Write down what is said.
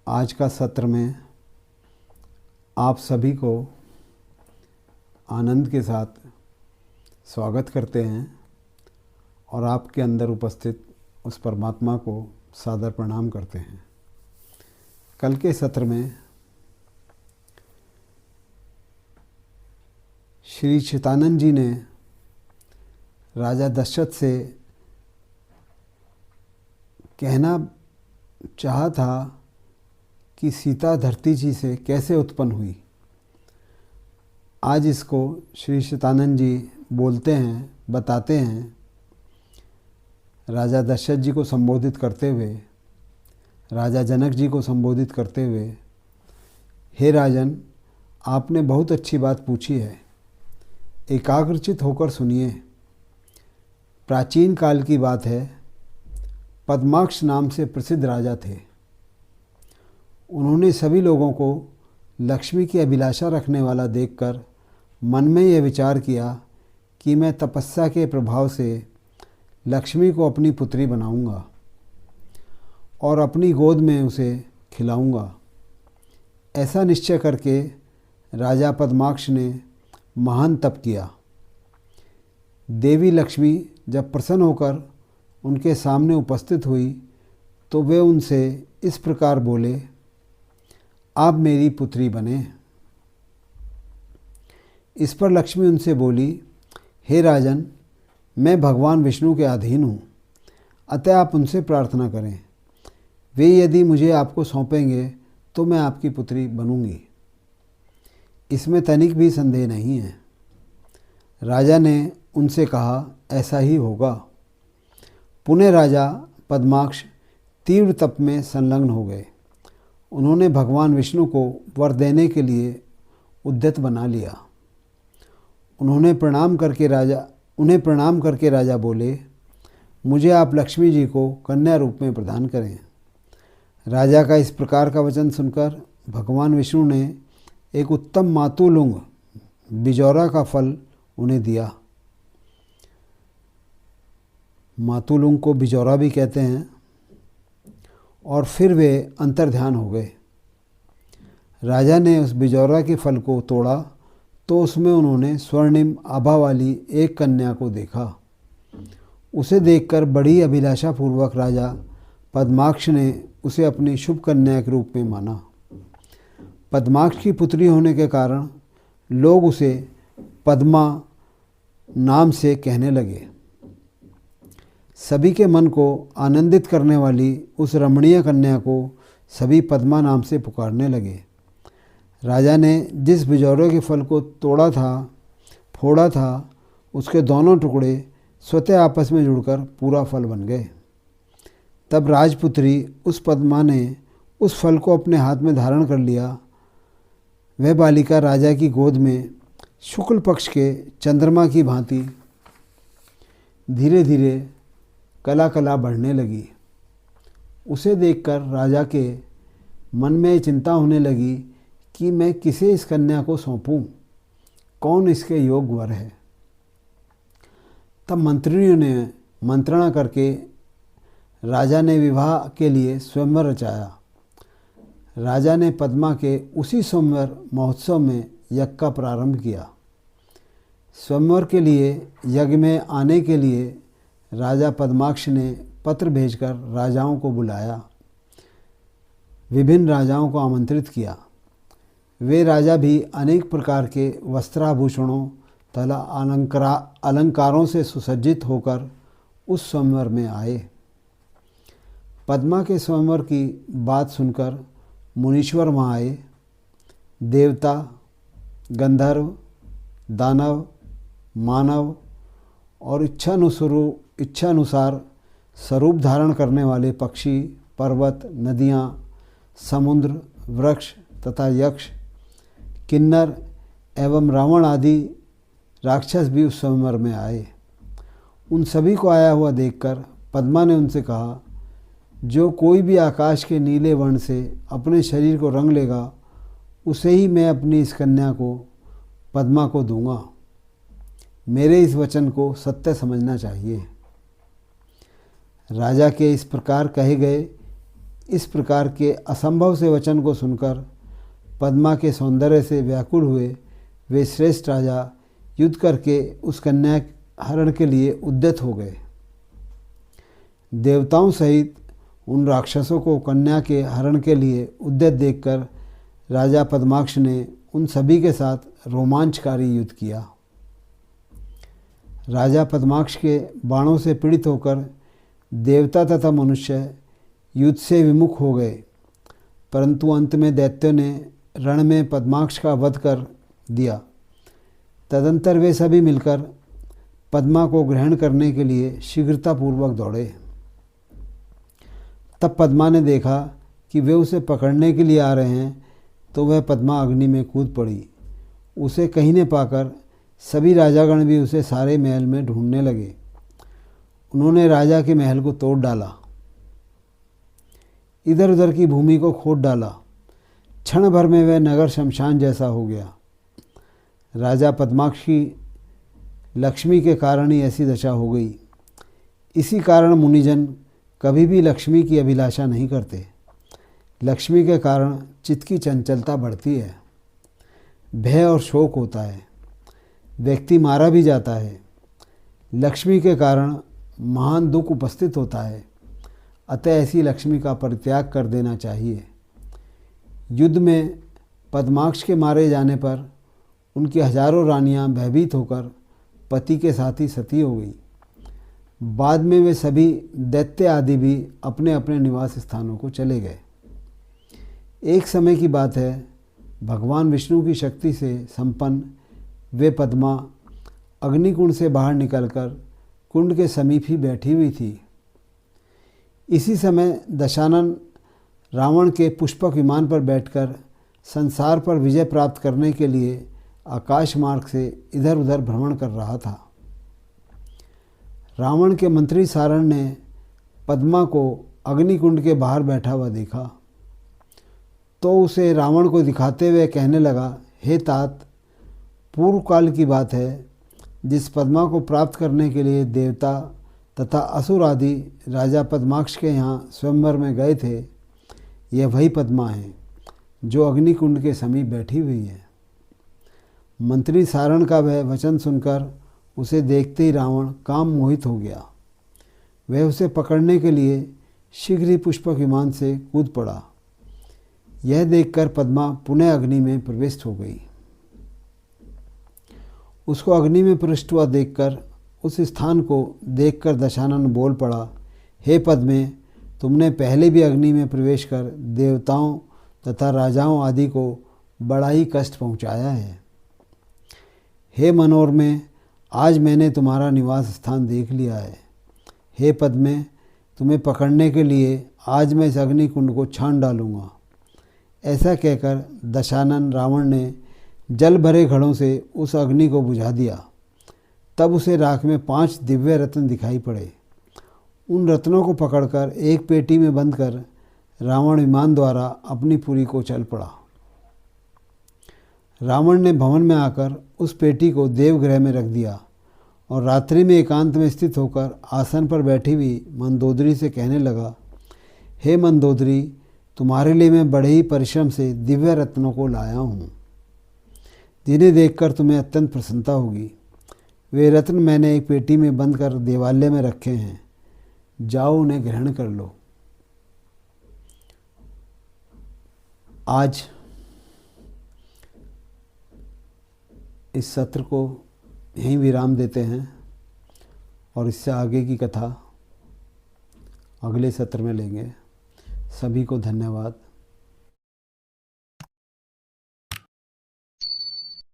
आज का सत्र में आप सभी को आनंद के साथ स्वागत करते हैं और आपके अंदर उपस्थित उस परमात्मा को सादर प्रणाम करते हैं। कल के सत्र में श्री चितानंद जी ने राजा दशरथ से कहना चाहा था कि सीता धरती जी से कैसे उत्पन्न हुई। आज इसको श्री चितानंद जी बोलते हैं, बताते हैं। राजा दशरथ जी को संबोधित करते हुए, राजा जनक जी को संबोधित करते हुए, हे राजन, आपने बहुत अच्छी बात पूछी है, एकाग्रचित होकर सुनिए। प्राचीन काल की बात है, पद्माक्ष नाम से प्रसिद्ध राजा थे। उन्होंने सभी लोगों को लक्ष्मी की अभिलाषा रखने वाला देखकर मन में यह विचार किया कि मैं तपस्या के प्रभाव से लक्ष्मी को अपनी पुत्री बनाऊंगा और अपनी गोद में उसे खिलाऊंगा। ऐसा निश्चय करके राजा पद्माक्ष ने महान तप किया। देवी लक्ष्मी जब प्रसन्न होकर उनके सामने उपस्थित हुई तो वे उनसे इस प्रकार बोले, आप मेरी पुत्री बने। इस पर लक्ष्मी उनसे बोली, हे राजन, मैं भगवान विष्णु के अधीन हूँ, अतः आप उनसे प्रार्थना करें। वे यदि मुझे आपको सौंपेंगे तो मैं आपकी पुत्री बनूंगी, इसमें तनिक भी संदेह नहीं है। राजा ने उनसे कहा, ऐसा ही होगा। पुनः राजा पद्माक्ष तीव्र तप में संलग्न हो गए। उन्होंने भगवान विष्णु को वर देने के लिए उद्यत बना लिया। उन्हें प्रणाम करके राजा बोले, मुझे आप लक्ष्मी जी को कन्या रूप में प्रदान करें। राजा का इस प्रकार का वचन सुनकर भगवान विष्णु ने एक उत्तम मातुलुंग बिजौरा का फल उन्हें दिया। मातुलुंग को बिजौरा भी कहते हैं। और फिर वे अंतर्ध्यान हो गए। राजा ने उस बिजौरा के फल को तोड़ा तो उसमें उन्होंने स्वर्णिम आभा वाली एक कन्या को देखा। उसे देखकर बड़ी अभिलाषा पूर्वक राजा पद्माक्ष ने उसे अपनी शुभ कन्या के रूप में माना। पद्माक्ष की पुत्री होने के कारण लोग उसे पद्मा नाम से कहने लगे। सभी के मन को आनंदित करने वाली उस रमणीय कन्या को सभी पद्मा नाम से पुकारने लगे। राजा ने जिस बिजौरे के फल को फोड़ा था, उसके दोनों टुकड़े स्वतः आपस में जुड़कर पूरा फल बन गए। तब राजपुत्री उस पद्मा ने उस फल को अपने हाथ में धारण कर लिया। वह बालिका राजा की गोद में शुक्ल पक्ष के चंद्रमा की भांति धीरे धीरे कला कला बढ़ने लगी। उसे देखकर राजा के मन में चिंता होने लगी कि मैं किसे इस कन्या को सौंपूं, कौन इसके योग्य वर है। तब मंत्रियों ने मंत्रणा करके राजा ने विवाह के लिए स्वयंवर रचाया। राजा ने पद्मा के उसी स्वयंवर महोत्सव में यज्ञ का प्रारंभ किया। स्वयंवर के लिए यज्ञ में आने के लिए राजा पद्माक्ष ने पत्र भेजकर राजाओं को बुलाया, विभिन्न राजाओं को आमंत्रित किया। वे राजा भी अनेक प्रकार के वस्त्राभूषणों तथा अलंकारों से सुसज्जित होकर उस स्वयंवर में आए। पद्मा के स्वयंवर की बात सुनकर मुनीश्वर वहाँ आए। देवता, गंधर्व, दानव, मानव और इच्छानुसार स्वरूप धारण करने वाले पक्षी, पर्वत, नदियाँ, समुद्र, वृक्ष तथा यक्ष, किन्नर एवं रावण आदि राक्षस भी उस स्वयंवर में आए। उन सभी को आया हुआ देखकर पद्मा ने उनसे कहा, जो कोई भी आकाश के नीले वर्ण से अपने शरीर को रंग लेगा, उसे ही मैं अपनी इस कन्या को पद्मा को दूंगा। मेरे इस वचन को सत्य समझना चाहिए। राजा के इस प्रकार कहे गए इस प्रकार के असंभव से वचन को सुनकर पद्मा के सौंदर्य से व्याकुल हुए वे श्रेष्ठ राजा युद्ध करके उस कन्या हरण के लिए उद्यत हो गए। देवताओं सहित उन राक्षसों को कन्या के हरण के लिए उद्यत देखकर राजा पद्माक्ष ने उन सभी के साथ रोमांचकारी युद्ध किया। राजा पद्माक्ष के बाणों से पीड़ित होकर देवता तथा मनुष्य युद्ध से विमुख हो गए, परंतु अंत में दैत्यों ने रण में पद्माक्ष का वध कर दिया। तदंतर वे सभी मिलकर पद्मा को ग्रहण करने के लिए शीघ्रतापूर्वक दौड़े। तब पद्मा ने देखा कि वे उसे पकड़ने के लिए आ रहे हैं, तो वह पद्मा अग्नि में कूद पड़ी। उसे कहीं न पाकर सभी राजागण भी उसे सारे महल में ढूंढने लगे। उन्होंने राजा के महल को तोड़ डाला, इधर उधर की भूमि को खोद डाला। क्षण भर में वह नगर शमशान जैसा हो गया। राजा पद्माक्ष की लक्ष्मी के कारण ही ऐसी दशा हो गई। इसी कारण मुनिजन कभी भी लक्ष्मी की अभिलाषा नहीं करते। लक्ष्मी के कारण चित्त की चंचलता बढ़ती है, भय और शोक होता है, व्यक्ति मारा भी जाता है। लक्ष्मी के कारण महान दुख उपस्थित होता है, अतः ऐसी लक्ष्मी का परित्याग कर देना चाहिए। युद्ध में पद्माक्ष के मारे जाने पर उनकी हजारों रानियां भयभीत होकर पति के साथ ही सती हो गई। बाद में वे सभी दैत्य आदि भी अपने अपने निवास स्थानों को चले गए। एक समय की बात है, भगवान विष्णु की शक्ति से संपन्न वे पद्मा अग्निकुंड से बाहर निकलकर कुंड के समीप ही बैठी हुई थी। इसी समय दशानन रावण के पुष्पक विमान पर बैठकर संसार पर विजय प्राप्त करने के लिए आकाश मार्ग से इधर उधर भ्रमण कर रहा था। रावण के मंत्री सारण ने पद्मा को अग्निकुंड के बाहर बैठा हुआ देखा, तो उसे रावण को दिखाते हुए कहने लगा, हे तात, पूर्व काल की बात है, जिस पद्मा को प्राप्त करने के लिए देवता तथा असुर आदि राजा पद्माक्ष के यहाँ स्वयंवर में गए थे, यह वही पद्मा है जो अग्निकुंड के समीप बैठी हुई है। मंत्री सारण का वह वचन सुनकर उसे देखते ही रावण काम मोहित हो गया। वह उसे पकड़ने के लिए शीघ्र ही पुष्पक विमान से कूद पड़ा। यह देखकर पद्मा पुनः अग्नि में प्रविष्ट हो गई। उसको अग्नि में प्रविष्ट हुआ देखकर उस स्थान को देखकर दशानन बोल पड़ा, हे पद्मे, तुमने पहले भी अग्नि में प्रवेश कर देवताओं तथा राजाओं आदि को बड़ा ही कष्ट पहुंचाया है। हे मनोरमे, आज मैंने तुम्हारा निवास स्थान देख लिया है। हे पद्मे, तुम्हें पकड़ने के लिए आज मैं इस अग्निकुंड को छान डालूंगा। ऐसा कहकर दशानन रावण ने जल भरे घड़ों से उस अग्नि को बुझा दिया। तब उसे राख में 5 दिव्य रत्न दिखाई पड़े। उन रत्नों को पकड़कर एक पेटी में बंद कर रावण विमान द्वारा अपनी पुरी को चल पड़ा। रावण ने भवन में आकर उस पेटी को देवगृह में रख दिया और रात्रि में एकांत में स्थित होकर आसन पर बैठी हुई मंदोदरी से कहने लगा, हे मंदोदरी, तुम्हारे लिए मैं बड़े ही परिश्रम से दिव्य रत्नों को लाया हूँ, जिन्हें देखकर तुम्हें अत्यंत प्रसन्नता होगी। वे रत्न मैंने एक पेटी में बंद कर देवालय में रखे हैं, जाओ उन्हें ग्रहण कर लो। आज इस सत्र को यहीं विराम देते हैं और इससे आगे की कथा अगले सत्र में लेंगे। सभी को धन्यवाद।